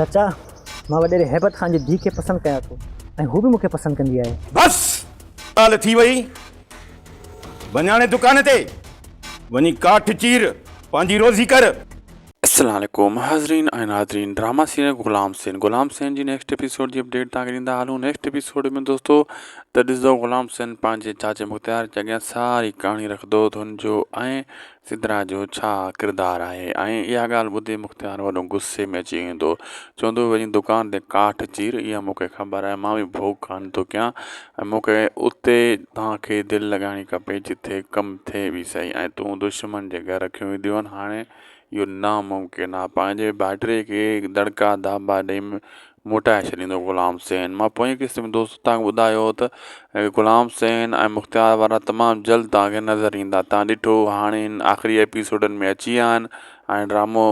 चाचा, मां वॾेरे हैबत ख़ान जी धीउ खे पसंदि कयां थो ऐं हू बि मूंखे पसंदि कंदी आहे। बस ॻाल्हि थी वई। वञाणे दुकान ते वञी काठ चीर, पंहिंजी रोज़ी कर। अस्सलाम वालेकुम हाज़रीन ऐं नाज़रीन, ड्रामा सीरियल गुलाम सेन जी नेक्स्ट एपिसोड जी अपडेट तव्हांखे ॾींदा हलूं। नेक्स्ट एपिसोड में दोस्तों त ॾिसंदो गुलाम सेन पंहिंजे चाचे मुख़्तियार जे अॻियां सारी कहाणी रखंदो त हुनजो ऐं सिद्रा जो छा किरदारु आहे ऐं इहा ॻाल्हि ॿुधी मुख़्तियार वॾो गुस्से में अची वेंदो, चवंदो वञी दुकान ते काठ चीर, इहा मूंखे ख़बर आहे, मां बि भोग कान थो कयां ऐं मूंखे उते तव्हांखे दिलि लॻाइणी खपे जिथे कमु थिए बि सही, ऐं तूं दुश्मन जे घर रखियो वेंदियूं आहिनि। हाणे इहो नामुमकिन आहे। पंहिंजे भाइटे खे दड़का दाबा ॾेई मोटाए छॾींदो गुलाम सेन। मां पोइ किस्म में दोस्त तव्हांखे ॿुधायो त गुलाम सेन ऐं मुख़्तियार वारा तमामु जल्द तव्हांखे नज़र ईंदा। तव्हां ॾिठो हाणे आख़िरी एपिसोडनि में अची विया आहिनि ऐं ड्रामो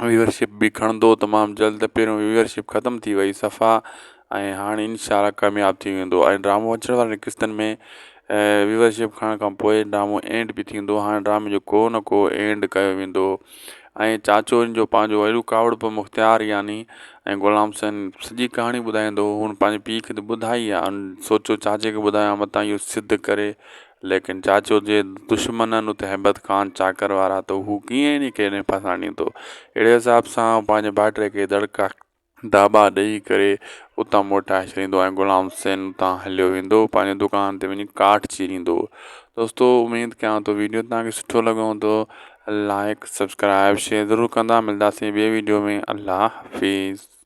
व्यूअरशिप बि खणंदो तमामु जल्द। पहिरियों व्यूअरशिप ख़तमु थी वई सफ़ा ऐं हाणे इंशाल्लाह कामयाबु थी वेंदो ऐं ड्रामो अचण वारनि किस्तनि में व्यूअरशिप खणण खां पोइ ड्रामो एंड बि थींदो। हाणे ड्रामे जो को न को एंड कयो वेंदो ऐं चाचो जो पंहिंजो अहिड़ो कावड़ मुख़्तियार यानी ऐं गुलाम सेन सॼी कहाणी ॿुधाईंदो। हुन पंहिंजे पीउ खे त ॿुधाई आहे, सोचो चाचे खे ॿुधायां मतां इहो सिद्ध करे, लेकिन चाचो जे दुश्मन उते हैबत ख़ान चाकर वारा, त हू कीअं नी कंहिं फसाणींदो। अहिड़े हिसाब सां पंहिंजे भाइटे खे दड़का दाबा ॾेई करे उतां मोटाए छॾींदो ऐं गुलाम सेन उतां हलियो वेंदो, पंहिंजे दुकान ते वञी काठ चीरींदो। दोस्तों उमेदु कयां थो वीडियो तव्हांखे सुठो लॻो हूंदो। लाइक सब्सक्राइब शेयर ज़रूरु कंदा। मिलंदासीं ॿिए वीडियो में। अल्लाह हाफ़िज़।